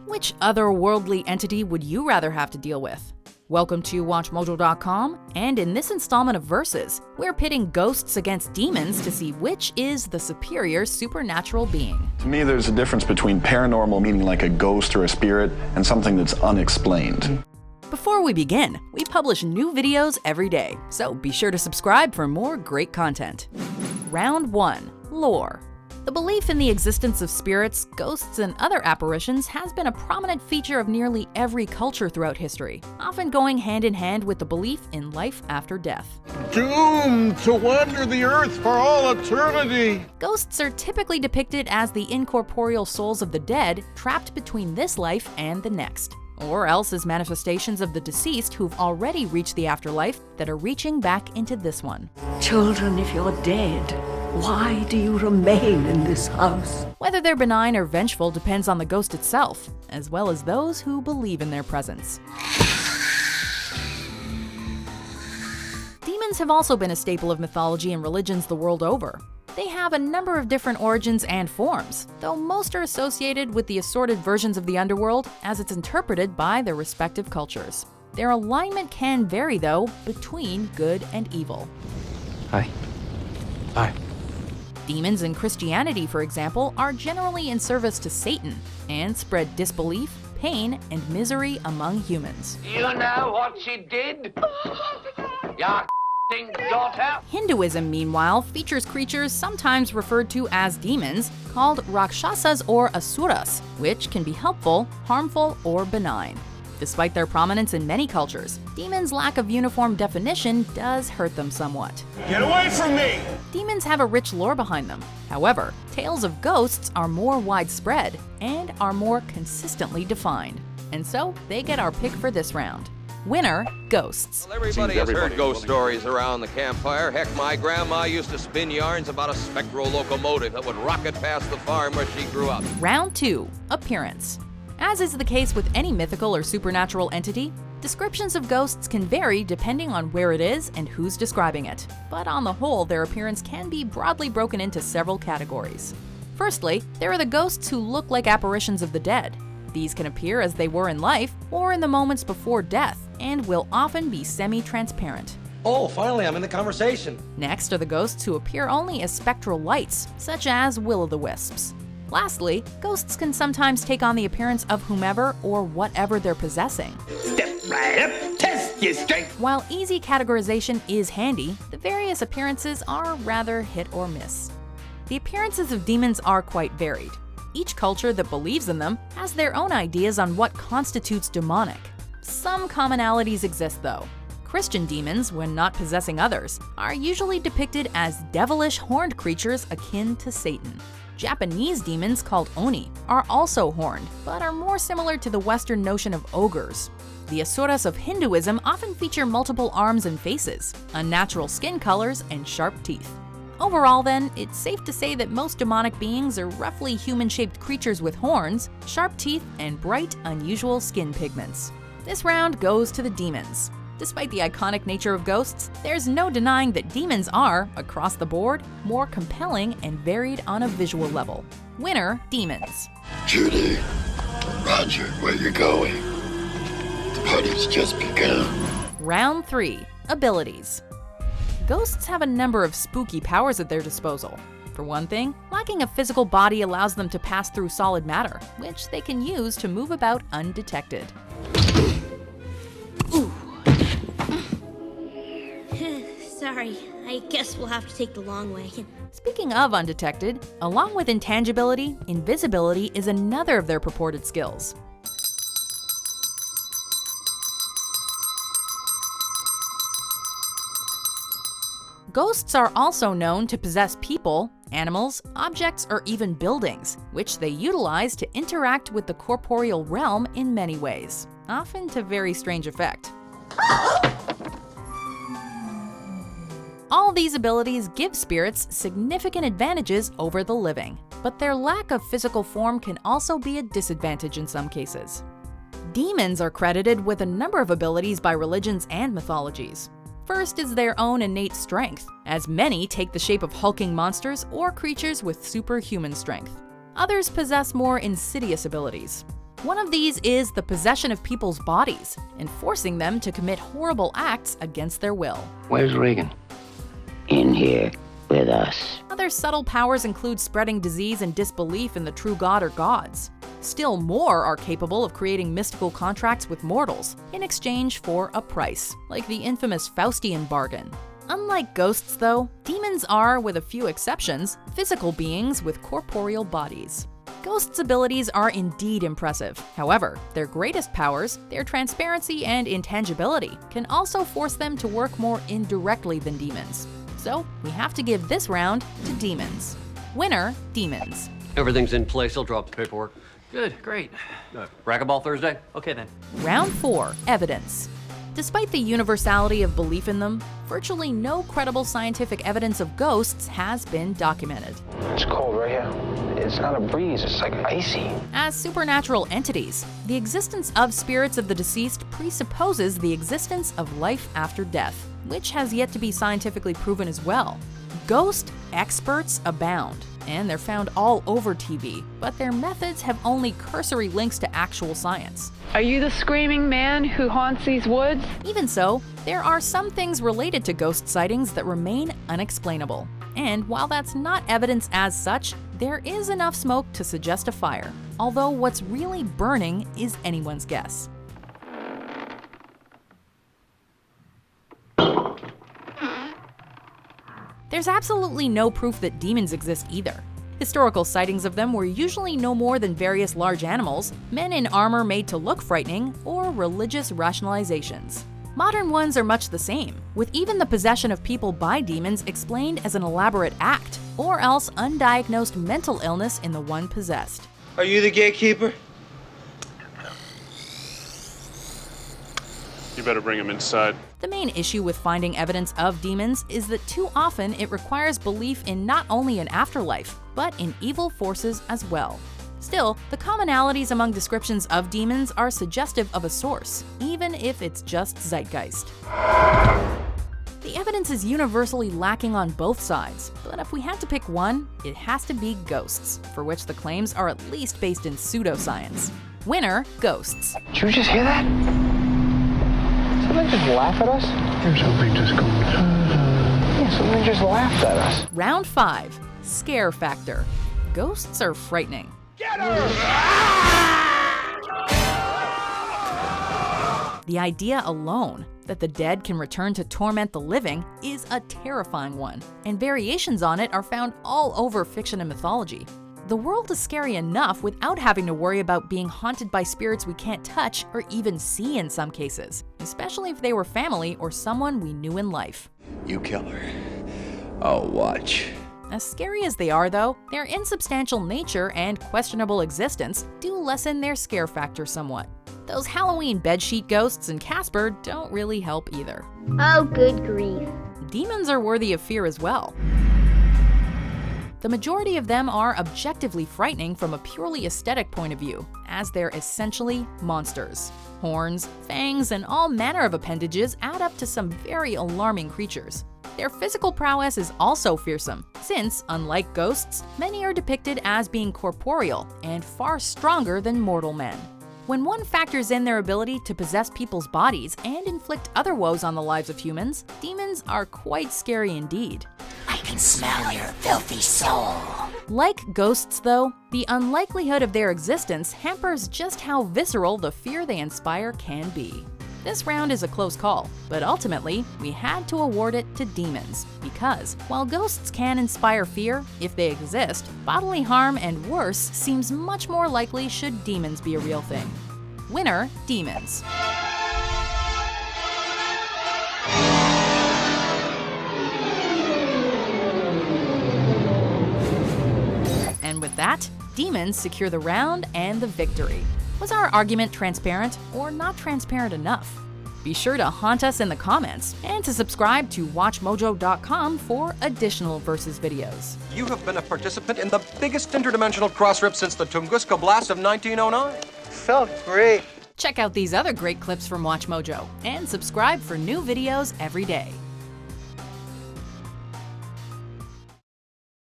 Which otherworldly entity would you rather have to deal with? Welcome to WatchMojo.com, and in this installment of Versus, we're pitting ghosts against demons to see which is the superior supernatural being. To me, there's a difference between paranormal, meaning like a ghost or a spirit, and something that's unexplained. Before we begin, we publish new videos every day, so be sure to subscribe for more great content. Round 1. Lore. The belief in the existence of spirits, ghosts, and other apparitions has been a prominent feature of nearly every culture throughout history, often going hand in hand with the belief in life after death. Doomed to wander the earth for all eternity! Ghosts are typically depicted as the incorporeal souls of the dead trapped between this life and the next, or else as manifestations of the deceased who've already reached the afterlife that are reaching back into this one. Children, if you're dead, why do you remain in this house? Whether they're benign or vengeful depends on the ghost itself, as well as those who believe in their presence. Demons have also been a staple of mythology and religions the world over. They have a number of different origins and forms, though most are associated with the assorted versions of the underworld as it's interpreted by their respective cultures. Their alignment can vary, though, between good and evil. Hi. Hi. Demons in Christianity, for example, are generally in service to Satan and spread disbelief, pain, and misery among humans. You know what she did? Your daughter? Hinduism, meanwhile, features creatures sometimes referred to as demons called rakshasas or asuras, which can be helpful, harmful, or benign. Despite their prominence in many cultures, demons' lack of uniform definition does hurt them somewhat. Get away from me! Demons have a rich lore behind them. However, tales of ghosts are more widespread and are more consistently defined. And so, they get our pick for this round. Winner, ghosts. Well, everybody has heard ghost stories around the campfire. Heck, my grandma used to spin yarns about a spectral locomotive that would rocket past the farm where she grew up. Round 2, appearance. As is the case with any mythical or supernatural entity, descriptions of ghosts can vary depending on where it is and who's describing it. But on the whole, their appearance can be broadly broken into several categories. Firstly, there are the ghosts who look like apparitions of the dead. These can appear as they were in life or in the moments before death, and will often be semi-transparent. Oh, finally, I'm in the conversation. Next are the ghosts who appear only as spectral lights, such as will-o'-the-wisps. Lastly, ghosts can sometimes take on the appearance of whomever or whatever they're possessing. Step right up, test your strength. While easy categorization is handy, the various appearances are rather hit or miss. The appearances of demons are quite varied. Each culture that believes in them has their own ideas on what constitutes demonic. Some commonalities exist though. Christian demons, when not possessing others, are usually depicted as devilish horned creatures akin to Satan. Japanese demons, called oni, are also horned, but are more similar to the Western notion of ogres. The asuras of Hinduism often feature multiple arms and faces, unnatural skin colors, and sharp teeth. Overall then, it's safe to say that most demonic beings are roughly human-shaped creatures with horns, sharp teeth, and bright, unusual skin pigments. This round goes to the demons. Despite the iconic nature of ghosts, there's no denying that demons are, across the board, more compelling and varied on a visual level. Winner, demons. Judy, Roger, where you going? The party's just begun. Round 3, abilities. Ghosts have a number of spooky powers at their disposal. For one thing, lacking a physical body allows them to pass through solid matter, which they can use to move about undetected. Sorry, I guess we'll have to take the long way. Speaking of undetected, along with intangibility, invisibility is another of their purported skills. Ghosts are also known to possess people, animals, objects, or even buildings, which they utilize to interact with the corporeal realm in many ways, often to very strange effect. All these abilities give spirits significant advantages over the living, but their lack of physical form can also be a disadvantage in some cases. Demons are credited with a number of abilities by religions and mythologies. First is their own innate strength, as many take the shape of hulking monsters or creatures with superhuman strength. Others possess more insidious abilities. One of these is the possession of people's bodies and forcing them to commit horrible acts against their will. Where's Reagan? In here with us. Other subtle powers include spreading disease and disbelief in the true god or gods. Still more are capable of creating mystical contracts with mortals in exchange for a price, like the infamous Faustian bargain. Unlike ghosts, though, demons are, with a few exceptions, physical beings with corporeal bodies. Ghosts' abilities are indeed impressive. However, their greatest powers, their transparency and intangibility, can also force them to work more indirectly than demons. So, we have to give this round to demons. Winner, demons. Everything's in place. I'll drop the paperwork. Good, great. Racquetball Thursday? Okay then. Round 4, evidence. Despite the universality of belief in them, virtually no credible scientific evidence of ghosts has been documented. It's cold right here. It's not a breeze, it's like icy. As supernatural entities, the existence of spirits of the deceased presupposes the existence of life after death, which has yet to be scientifically proven as well. Ghost experts abound, and they're found all over TV, but their methods have only cursory links to actual science. Are you the screaming man who haunts these woods? Even so, there are some things related to ghost sightings that remain unexplainable. And while that's not evidence as such, there is enough smoke to suggest a fire, although what's really burning is anyone's guess. There's absolutely no proof that demons exist either. Historical sightings of them were usually no more than various large animals, men in armor made to look frightening, or religious rationalizations. Modern ones are much the same, with even the possession of people by demons explained as an elaborate act, or else undiagnosed mental illness in the one possessed. Are you the gatekeeper? You better bring him inside. The main issue with finding evidence of demons is that too often it requires belief in not only an afterlife, but in evil forces as well. Still, the commonalities among descriptions of demons are suggestive of a source, even if it's just zeitgeist. The evidence is universally lacking on both sides, but if we had to pick one, it has to be ghosts, for which the claims are at least based in pseudoscience. Winner, ghosts. Did you just hear that? Somebody just laugh at us? There's something just going Yeah, somebody just laughed at us. Round 5, scare factor. Ghosts are frightening. Get her! The idea alone that the dead can return to torment the living is a terrifying one, and variations on it are found all over fiction and mythology. The world is scary enough without having to worry about being haunted by spirits we can't touch or even see in some cases, especially if they were family or someone we knew in life. You kill her. I'll watch. As scary as they are, though, their insubstantial nature and questionable existence do lessen their scare factor somewhat. Those Halloween bedsheet ghosts and Casper don't really help either. Oh, good grief. Demons are worthy of fear as well. The majority of them are objectively frightening from a purely aesthetic point of view, as they're essentially monsters. Horns, fangs, and all manner of appendages add up to some very alarming creatures. Their physical prowess is also fearsome, since, unlike ghosts, many are depicted as being corporeal and far stronger than mortal men. When one factors in their ability to possess people's bodies and inflict other woes on the lives of humans, demons are quite scary indeed. I can smell your filthy soul. Like ghosts, though, the unlikelihood of their existence hampers just how visceral the fear they inspire can be. This round is a close call, but ultimately, we had to award it to demons, because while ghosts can inspire fear, if they exist, bodily harm and worse seems much more likely should demons be a real thing. Winner, demons. And with that, demons secure the round and the victory. Was our argument transparent or not transparent enough? Be sure to haunt us in the comments and to subscribe to WatchMojo.com for additional Versus videos. You have been a participant in the biggest interdimensional cross-rip since the Tunguska blast of 1909. Felt great. Check out these other great clips from WatchMojo and subscribe for new videos every day.